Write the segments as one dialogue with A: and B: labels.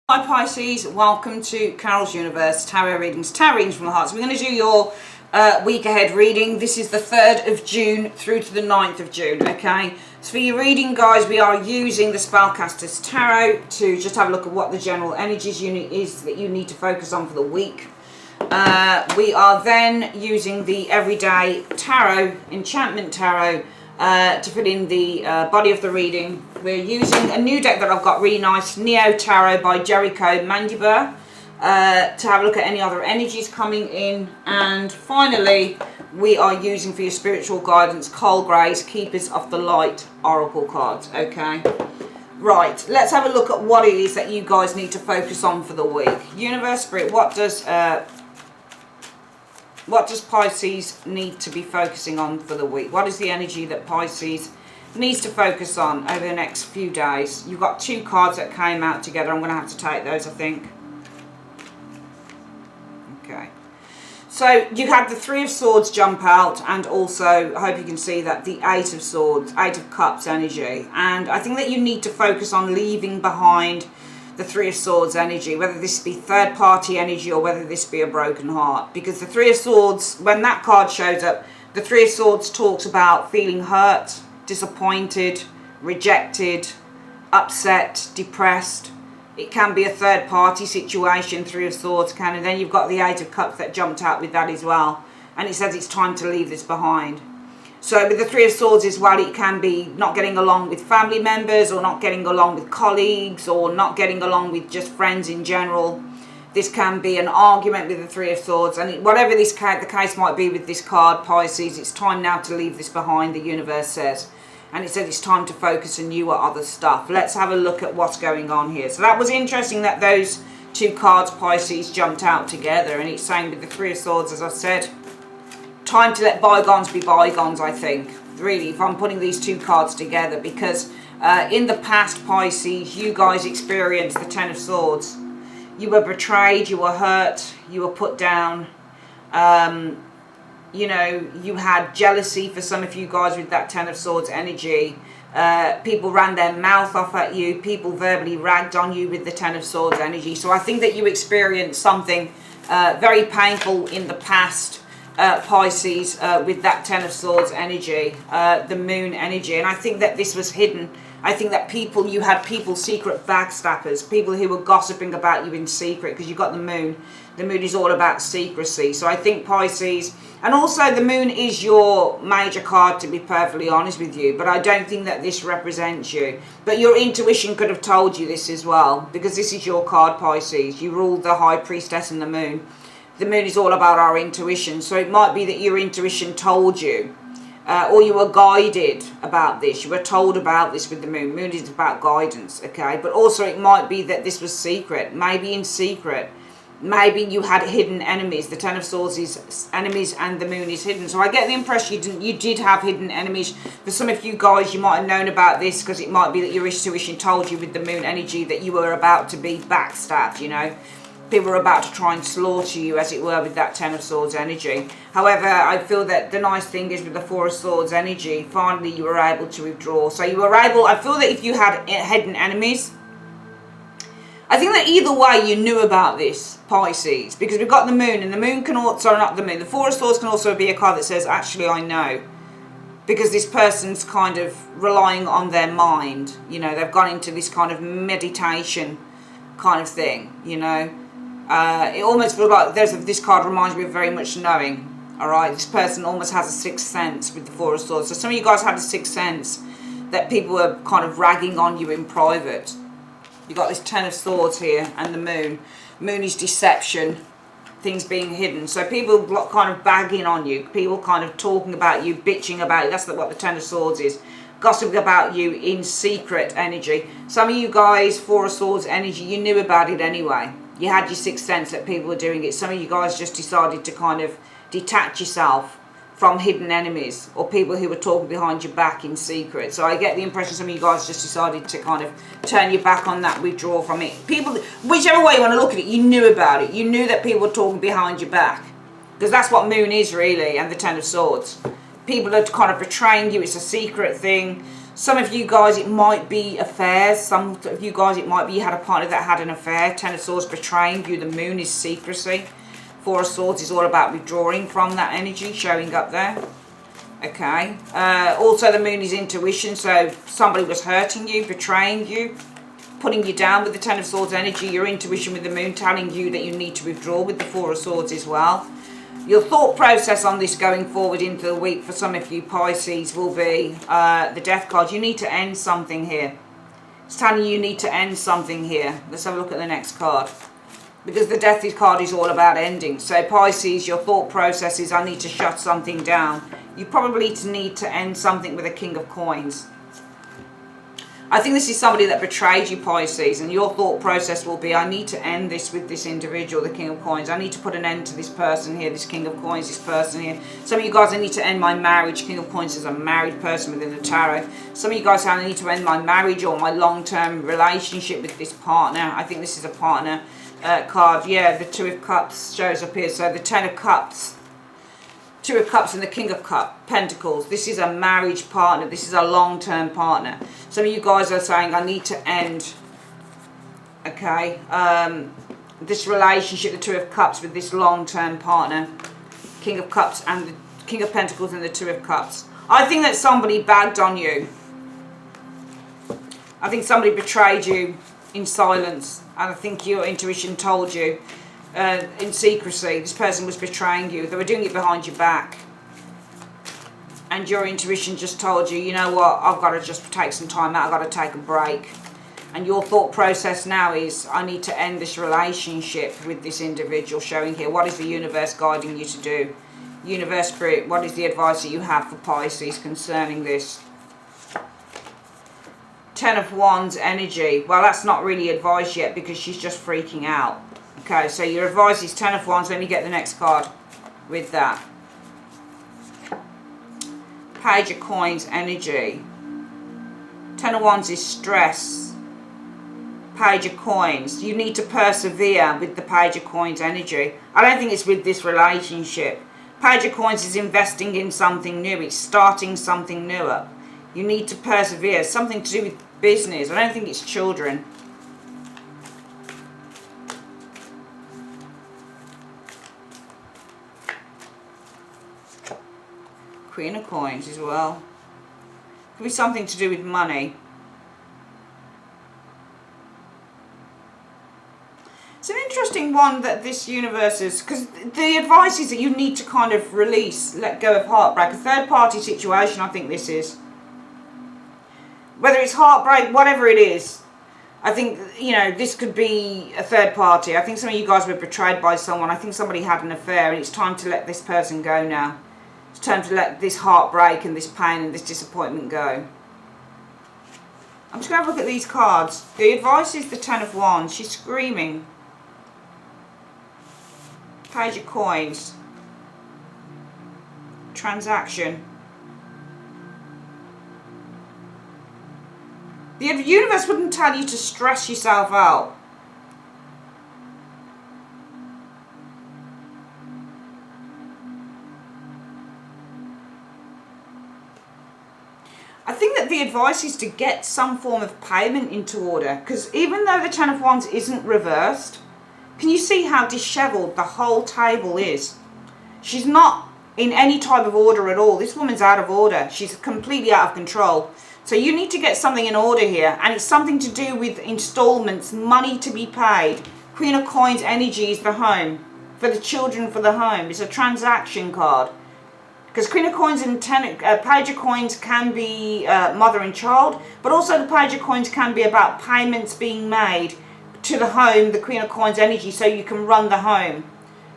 A: Hi Pisces, welcome to Carol's Universe Tarot Readings, Tarot Readings from the Heart. So we're going to do your week ahead reading. This is the 3rd of June through to the 9th of June, okay? So for your reading, guys, we are using the Spellcaster's Tarot to just have a look at what the general energies is that you need to focus on for the week. We are then using the Everyday Tarot, Enchantment Tarot, to fill in the body of the reading. We're using a new deck that I've got, really nice, Neo Tarot by Jericho Mandibur, to have a look at any other energies coming in. And finally, we are using for your spiritual guidance, Cole Gray's Keepers of the Light Oracle cards, okay? Right, let's have a look at what it is that you guys need to focus on for the week. Universe, Spirit, what does Pisces need to be focusing on for the week? What is the energy that Pisces needs to focus on over the next few days? You've got two cards that came out together. I'm going to have to take those, I think. Okay. So you had the Three of Swords jump out, and also, I hope you can see that, the Eight of Swords, Eight of Cups energy. And I think that you need to focus on leaving behind the Three of Swords energy, whether this be third party energy or whether this be a broken heart. Because the Three of Swords, when that card shows up, the Three of Swords talks about feeling hurt, disappointed, rejected, upset, depressed. It can be a third party situation, Three of Swords can, and then you've got the Eight of Cups that jumped out with that as well. And it says it's time to leave this behind. So with the Three of Swords as well, it can be not getting along with family members, or not getting along with colleagues, or not getting along with just friends in general. This can be an argument with the Three of Swords, and whatever the case might be with this card, Pisces, it's time now to leave this behind, the universe says. And it says it's time to focus on you or other stuff. Let's have a look at what's going on here. So that was interesting that those two cards, Pisces, jumped out together. And it's saying with the Three of Swords, as I said, time to let bygones be bygones, I think. Really, if I'm putting these two cards together. Because in the past, Pisces, you guys experienced the Ten of Swords. You were betrayed, you were hurt, you were put down. You know, you had jealousy for some of you guys with that Ten of Swords energy. People ran their mouth off at you. People verbally ragged on you with the Ten of Swords energy. So I think that you experienced something very painful in the past, Pisces, with that Ten of Swords energy, the Moon energy. And I think that this was hidden. I think that you had people, secret backstabbers, people who were gossiping about you in secret, because you got the Moon. The Moon is all about secrecy. So I think Pisces, and also the Moon is your major card, to be perfectly honest with you, but I don't think that this represents you. But your intuition could have told you this as well, because this is your card, Pisces. You rule the High Priestess and the Moon. The Moon is all about our intuition, so it might be that your intuition told you, or you were guided about this. You were told about this with the Moon. Moon is about guidance, okay? But also it might be that this was secret, maybe in secret. Maybe you had hidden enemies. The Ten of Swords is enemies and the Moon is hidden. So I get the impression you did have hidden enemies. For some of you guys, you might have known about this, because it might be that your intuition told you with the Moon energy that you were about to be backstabbed, you know. People were about to try and slaughter you, as it were, with that Ten of Swords energy. However, I feel that the nice thing is with the Four of Swords energy, finally you were able to withdraw. So you were able, I feel that if you had hidden enemies, I think that either way you knew about this, Pisces, because we've got the Moon, and the Moon can also, not the Moon, the Four of Swords can also be a card that says, actually I know, because this person's kind of relying on their mind, you know, they've gone into this kind of meditation kind of thing, you know. It almost feels like this card reminds me of very much knowing, alright, this person almost has a sixth sense with the Four of Swords. So some of you guys had a sixth sense that people were kind of ragging on you in private. You've got this Ten of Swords here and the Moon. Moon is deception, things being hidden. So people kind of bagging on you, people kind of talking about you, bitching about you. That's what the Ten of Swords is. Gossiping about you in secret energy. Some of you guys, Four of Swords energy, you knew about it anyway. You had your sixth sense that people were doing it. Some of you guys just decided to kind of detach yourself from hidden enemies, or people who were talking behind your back in secret. So I get the impression some of you guys just decided to kind of turn your back on that, withdraw from it. People, whichever way you want to look at it, you knew about it. You knew that people were talking behind your back, because that's what Moon is really, and the Ten of Swords. People are kind of betraying you. It's a secret thing. Some of you guys, it might be affairs. Some of you guys, it might be you had a partner that had an affair. Ten of Swords betraying you. The Moon is secrecy. Four of Swords is all about withdrawing from that energy, showing up there. Okay. Also, the Moon is intuition. So somebody was hurting you, betraying you, putting you down with the Ten of Swords energy. Your intuition with the Moon telling you that you need to withdraw with the Four of Swords as well. Your thought process on this going forward into the week for some of you Pisces will be the Death card. You need to end something here. It's telling you need to end something here. Let's have a look at the next card. Because the Death card is all about ending. So Pisces, your thought process is I need to shut something down. You probably need to end something with a King of Coins. I think this is somebody that betrayed you, Pisces, and your thought process will be, I need to end this with this individual, the King of Coins. I need to put an end to this person here, this King of Coins, this person here. Some of you guys, I need to end my marriage. King of Coins is a married person within the tarot. Some of you guys, I need to end my marriage or my long-term relationship with this partner. I think this is a partner card. Yeah, the Two of Cups shows up here. So the Ten of Cups. Two of Cups and the King of Pentacles. This is a marriage partner. This is a long-term partner. Some of you guys are saying, I need to end, okay, this relationship, the Two of Cups, with this long-term partner. King of Cups and the King of Pentacles and the Two of Cups. I think that somebody bagged on you. I think somebody betrayed you in silence. And I think your intuition told you. In secrecy, this person was betraying you. They were doing it behind your back, and your intuition just told you, you know what, I've got to just take some time out, I've got to take a break. And your thought process now is, I need to end this relationship with this individual. Showing here, what is the universe guiding you to do? Universe, Spirit, what is the advice that you have for Pisces concerning this? Ten of Wands energy. Well, that's not really advice yet, because she's just freaking out. Okay, so your advice is Ten of Wands. Let me get the next card with that. Page of Coins energy. Ten of Wands is stress. Page of Coins. You need to persevere with the Page of Coins energy. I don't think it's with this relationship. Page of Coins is investing in something new. It's starting something newer. You need to persevere. Something to do with business. I don't think it's children. Queen of Coins as well. Could be something to do with money. It's an interesting one that this universe is, because the advice is that you need to kind of release, let go of heartbreak. A third party situation, I think this is. Whether it's heartbreak, whatever it is, I think, you know, this could be a third party. I think some of you guys were betrayed by someone. I think somebody had an affair, and it's time to let this person go now. It's time to let this heartbreak and this pain and this disappointment go. I'm just going to have a look at these cards. The advice is the Ten of Wands. She's screaming. Page of Coins. Transaction. The universe wouldn't tell you to stress yourself out. I think that the advice is to get some form of payment into order, because even though the Ten of Wands isn't reversed, can you see how dishevelled the whole table is? She's not in any type of order at all. This woman's out of order. She's completely out of control. So you need to get something in order here, and it's something to do with installments, money to be paid. Queen of Coins energy is the home, for the children, for the home. It's a transaction card. Because Queen of Coins and Page of Coins can be mother and child, but also the Page of Coins can be about payments being made to the home, the Queen of Coins energy, so you can run the home.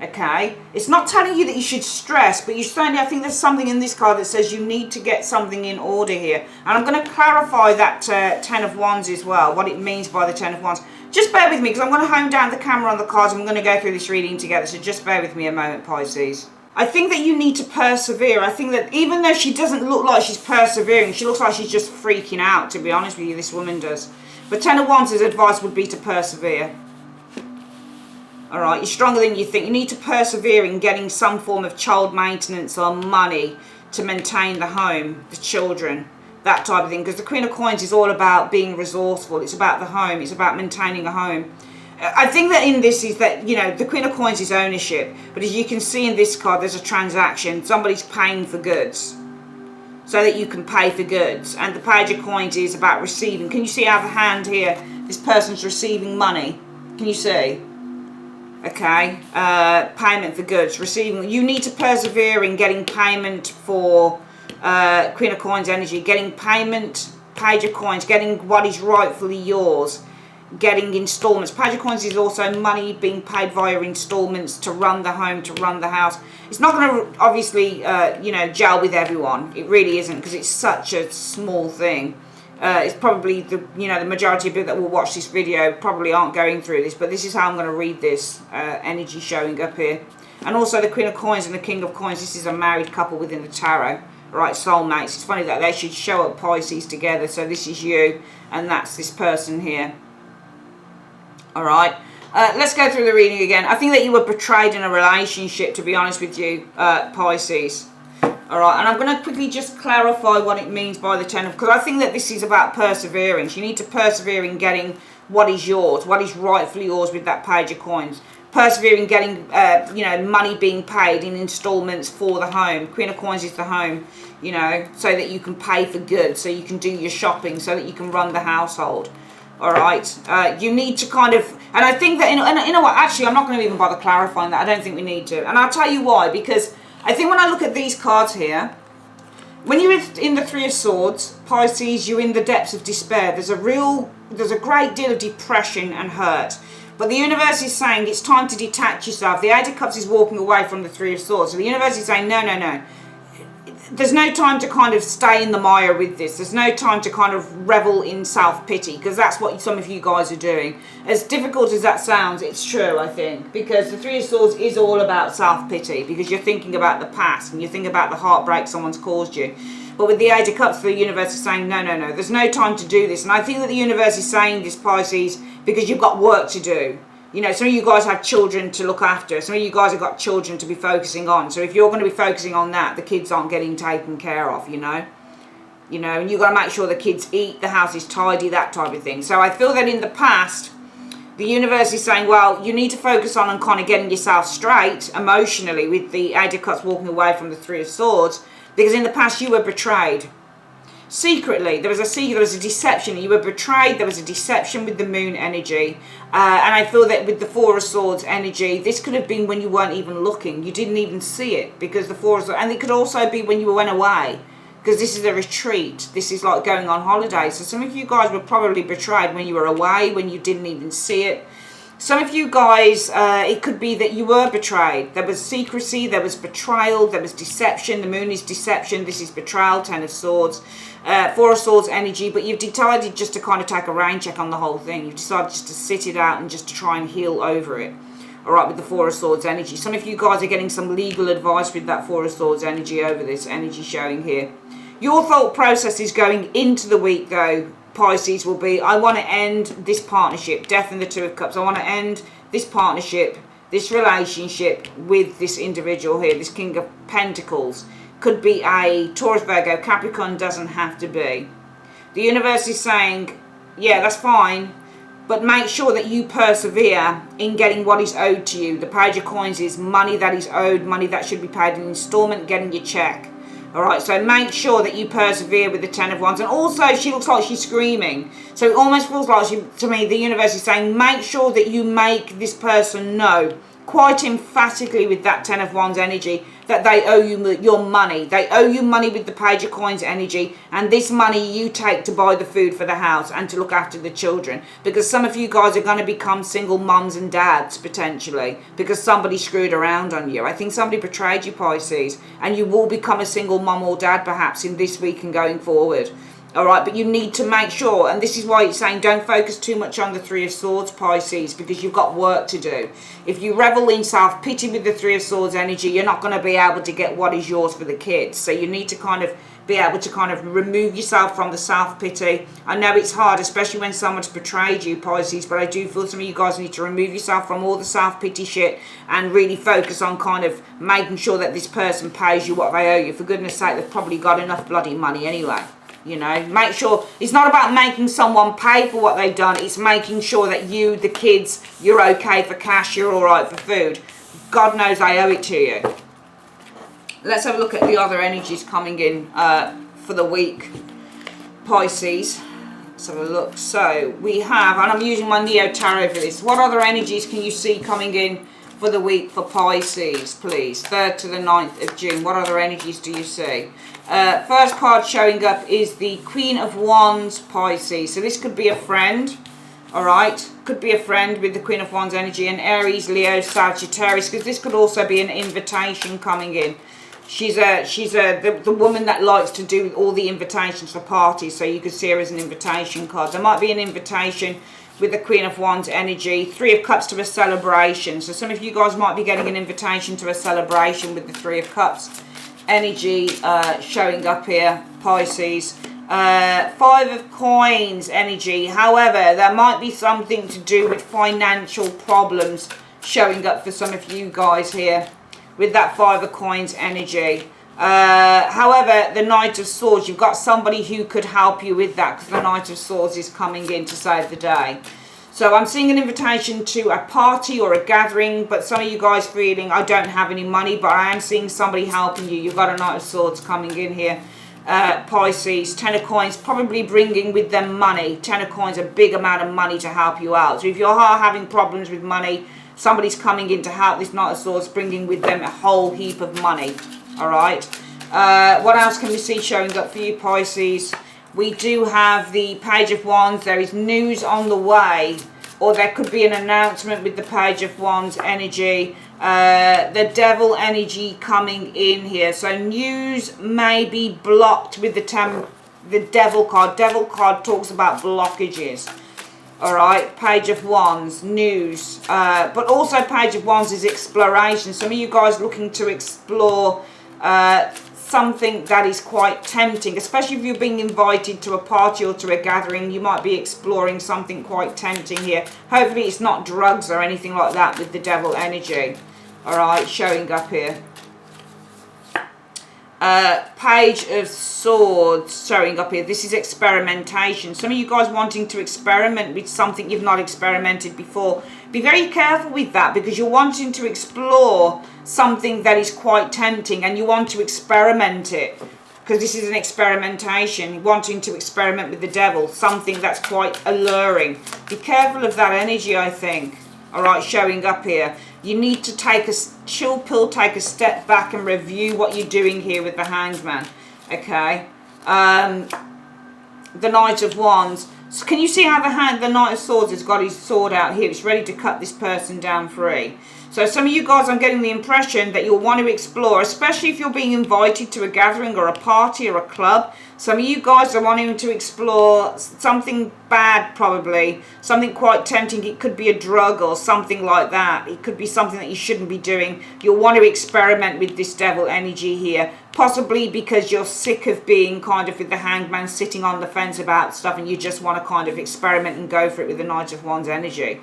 A: Okay? It's not telling you that you should stress, but you certainly, I think there's something in this card that says you need to get something in order here. And I'm going to clarify that Ten of Wands as well, what it means by the Ten of Wands. Just bear with me, because I'm going to hone down the camera on the cards and we're going to go through this reading together, so just bear with me a moment, Pisces. I think that you need to persevere. I think that even though she doesn't look like she's persevering, she looks like she's just freaking out, to be honest with you, this woman does. But Ten of Wands' advice would be to persevere. Alright, you're stronger than you think. You need to persevere in getting some form of child maintenance or money to maintain the home, the children, that type of thing. Because the Queen of Coins is all about being resourceful. It's about the home. It's about maintaining a home. I think that in this is that, you know, the Queen of Coins is ownership. But as you can see in this card, there's a transaction. Somebody's paying for goods so that you can pay for goods. And the Page of Coins is about receiving. Can you see how the hand here, this person's receiving money? Can you see? Okay, payment for goods, receiving. You need to persevere in getting payment for Queen of Coins energy, getting payment, Page of Coins, getting what is rightfully yours, getting installments. Page of Coins is also money being paid via installments to run the home, to run the house. It's not going to obviously, you know, gel with everyone. It really isn't, because it's such a small thing. It's probably the majority of people that will watch this video probably aren't going through this, but this is how I'm going to read this energy showing up here. And also the Queen of Coins and the King of Coins. This is a married couple within the tarot, right? Soulmates. It's funny that they should show up Pisces together. So this is you, and that's this person here. All right. Let's go through the reading again. I think that you were betrayed in a relationship, to be honest with you, Pisces. Alright, and I'm going to quickly just clarify what it means by the Ten of, because I think that this is about perseverance. You need to persevere in getting what is yours, what is rightfully yours with that Page of Coins. Persevere in getting, you know, money being paid in installments for the home. Queen of Coins is the home, you know, so that you can pay for goods, so you can do your shopping, so that you can run the household. Alright, you need to kind of, and I think that, you know what, actually I'm not going to even bother clarifying that. I don't think we need to. And I'll tell you why, because I think when I look at these cards here, when you're in the Three of Swords, Pisces, you're in the depths of despair. There's a great deal of depression and hurt. But the universe is saying it's time to detach yourself. The Eight of Cups is walking away from the Three of Swords. So the universe is saying, no, no, no. There's no time to kind of stay in the mire with this. There's no time to kind of revel in self-pity, because that's what some of you guys are doing. As difficult as that sounds, it's true, I think, because the Three of Swords is all about self-pity, because you're thinking about the past and you think about the heartbreak someone's caused you. But with the Eight of Cups, the universe is saying, no, no, no, there's no time to do this. And I think that the universe is saying this, Pisces, because you've got work to do. You know, some of you guys have children to look after. Some of you guys have got children to be focusing on. So if you're going to be focusing on that, the kids aren't getting taken care of, you know. You know, and you've got to make sure the kids eat, the house is tidy, that type of thing. So I feel that in the past, the universe is saying, well, you need to focus on and kind of getting yourself straight emotionally with the Eight of Cups walking away from the Three of Swords. Because in the past, you were betrayed. Secretly, there was a deception. You were betrayed. There was a deception with the moon energy, and I feel that with the Four of Swords energy, this could have been when you weren't even looking. You didn't even see it, because the Four of Swords, and it could also be when you went away, because this is a retreat. This is like going on holiday. So some of you guys were probably betrayed when you were away, when you didn't even see it. Some of you guys, it could be that you were betrayed. There was secrecy, there was betrayal, there was deception. The moon is deception, this is betrayal, Ten of Swords. Four of Swords energy, but you've decided just to kind of take a rain check on the whole thing. You've decided just to sit it out and just to try and heal over it. Alright, with the Four of Swords energy. Some of you guys are getting some legal advice with that Four of Swords energy over this energy showing here. Your thought process is going into the week though, Pisces, will be, I want to end this partnership. Death and the Two of Cups. I want to end this partnership, this relationship with this individual here, this King of Pentacles. Could be a Taurus, Virgo, Capricorn, doesn't have to be. The universe is saying, yeah, that's fine, but make sure that you persevere in getting what is owed to you. The Page of Coins is money that is owed, money that should be paid in installment, getting your check. Alright, so make sure that you persevere with the Ten of Wands. And also, she looks like she's screaming. So it almost feels like, to me, the universe is saying, make sure that you make this person know, quite emphatically with that Ten of Wands energy, that they owe you your money. They owe you money with the Page of Coins energy, and this money you take to buy the food for the house and to look after the children. Because some of you guys are going to become single mums and dads, potentially, because somebody screwed around on you. I think somebody betrayed you, Pisces, and you will become a single mum or dad, perhaps, in this week and going forward. All right, but you need to make sure, and this is why it's saying don't focus too much on the Three of Swords, Pisces, because you've got work to do. If you revel in self-pity with the Three of Swords energy, you're not going to be able to get what is yours for the kids. So you need to kind of be able to kind of remove yourself from the self-pity. I know it's hard, especially when someone's betrayed you, Pisces, but I do feel some of you guys need to remove yourself from all the self-pity shit and really focus on kind of making sure that this person pays you what they owe you. For goodness sake, they've probably got enough bloody money anyway. You know, make sure it's not about making someone pay for what they've done. It's making sure that you, the kids, you're okay for cash, you're all right for food. God knows I owe it to you. Let's have a look at the other energies coming in for the week, Pisces. Let's have a look. So we have, and I'm using my Neo Tarot for this. What other energies can you see coming in for the week for Pisces, please? 3rd to the 9th of June. What other energies do you see? First card showing up is the Queen of Wands, Pisces. So this could be a friend, all right? Could be a friend with the Queen of Wands energy, and Aries, Leo, Sagittarius, because this could also be an invitation coming in. She's the woman that likes to do all the invitations for parties, so you could see her as an invitation card. There might be an invitation with the Queen of Wands energy. 3 of Cups to a celebration. So some of you guys might be getting an invitation to a celebration with the 3 of Cups energy showing up here, Pisces. 5 of Coins energy. However, there might be something to do with financial problems showing up for some of you guys here with that 5 of Coins energy. However, the Knight of Swords, you've got somebody who could help you with that, because the Knight of Swords is coming in to save the day. So I'm seeing an invitation to a party or a gathering, but some of you guys feeling I don't have any money, but I am seeing somebody helping you. You've got a Knight of Swords coming in here, Pisces. 10 of Coins probably bringing with them money. 10 of Coins, a big amount of money to help you out. So if you are having problems with money, somebody's coming in to help this Knight of Swords, bringing with them a whole heap of money. All right. What else can we see showing up for you, Pisces? We do have the Page of Wands. There is news on the way, or there could be an announcement with the Page of Wands energy. The Devil energy coming in here. So news may be blocked with the Devil card. Devil card talks about blockages. All right, Page of Wands, news. But also Page of Wands is exploration. Some of you guys looking to explore something that is quite tempting, especially if you're being invited to a party or to a gathering. You might be exploring something quite tempting here. Hopefully it's not drugs or anything like that with the Devil energy. All right, showing up here. Page of Swords showing up here. This is experimentation. Some of you guys wanting to experiment with something you've not experimented before. Be very careful with that, because you're wanting to explore something that is quite tempting and you want to experiment it, because this is an experimentation, wanting to experiment with the devil, something that's quite alluring. Be careful of that energy, I think. All right, showing up here. You need to take a chill pill, take a step back and review what you're doing here with the Hanged Man. Okay. The Knight of Wands. So can you see how the Knight of Swords has got his sword out here? It's ready to cut this person down free. So some of you guys, I'm getting the impression that you'll want to explore, especially if you're being invited to a gathering or a party or a club. Some of you guys are wanting to explore something bad, probably. Something quite tempting. It could be a drug or something like that. It could be something that you shouldn't be doing. You'll want to experiment with this devil energy here. Possibly because you're sick of being kind of with the Hanged Man sitting on the fence about stuff, and you just want to kind of experiment and go for it with the Knight of Wands energy.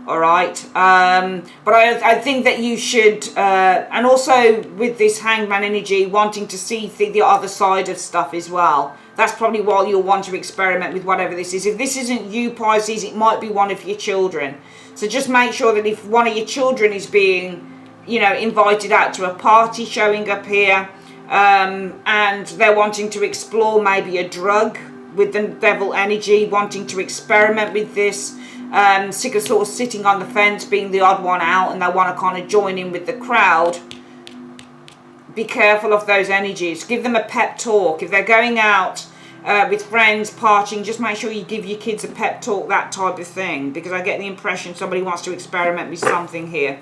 A: All right, but I think that you should, and also with this Hanged Man energy, wanting to see the other side of stuff as well. That's probably why you'll want to experiment with whatever this is. If this isn't you, Pisces, it might be one of your children. So just make sure that if one of your children is being, you know, invited out to a party showing up here, and they're wanting to explore maybe a drug with the devil energy, wanting to experiment with this, sick of sort of sitting on the fence, being the odd one out, and they want to kind of join in with the crowd. Be careful of those energies. Give them a pep talk. If they're going out with friends, partying, just make sure you give your kids a pep talk, that type of thing, because I get the impression somebody wants to experiment with something here.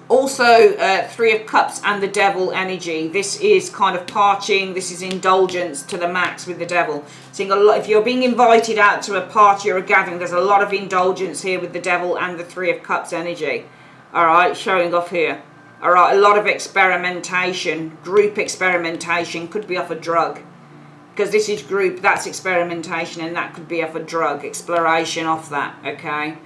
A: Also, Three of Cups and the Devil energy. This is kind of partying. This is indulgence to the max with the Devil. Seeing a lot. If you're being invited out to a party or a gathering, there's a lot of indulgence here with the Devil and the Three of Cups energy. All right, showing off here. All right, a lot of experimentation, group experimentation. Could be off a drug, because this is group. That's experimentation, and that could be off a drug. Exploration off that. Okay,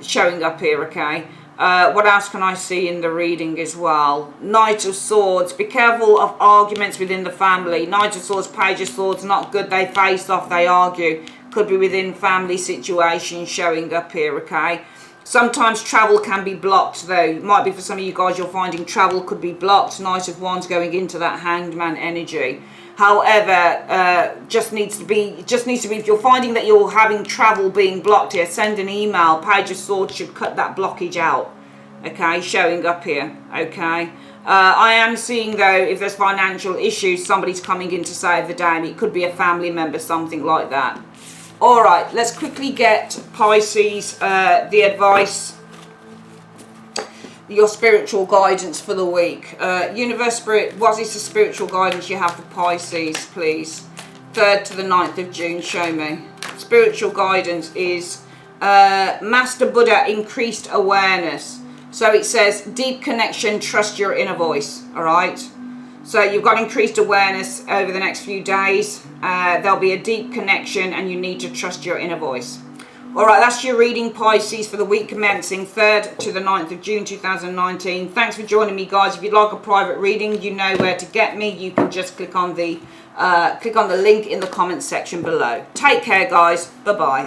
A: showing up here. Okay. What else can I see in the reading as well? Knight of Swords. Be careful of arguments within the family. Knight of Swords, Page of Swords, not good. They face off, they argue. Could be within family situations showing up here, okay? Sometimes travel can be blocked though. It might be for some of you guys, you're finding travel could be blocked. Knight of Wands going into that Hanged Man energy. However, just needs to be, if you're finding that you're having travel being blocked here, send an email. Page of Swords should cut that blockage out. Okay, showing up here. Okay. I am seeing though, if there's financial issues, somebody's coming in to save the day, and it could be a family member, something like that. All right, let's quickly get Pisces, the advice, your spiritual guidance for the week. Universe, Spirit, what is the spiritual guidance you have for Pisces, please? 3rd to the 9th of June, show me. Spiritual guidance is Master Buddha, increased awareness. So it says deep connection, trust your inner voice. All right. So you've got increased awareness over the next few days. There'll be a deep connection and you need to trust your inner voice. All right, that's your reading, Pisces, for the week commencing 3rd to the 9th of June 2019. Thanks for joining me, guys. If you'd like a private reading, you know where to get me. You can just click on the link in the comments section below. Take care, guys. Bye-bye.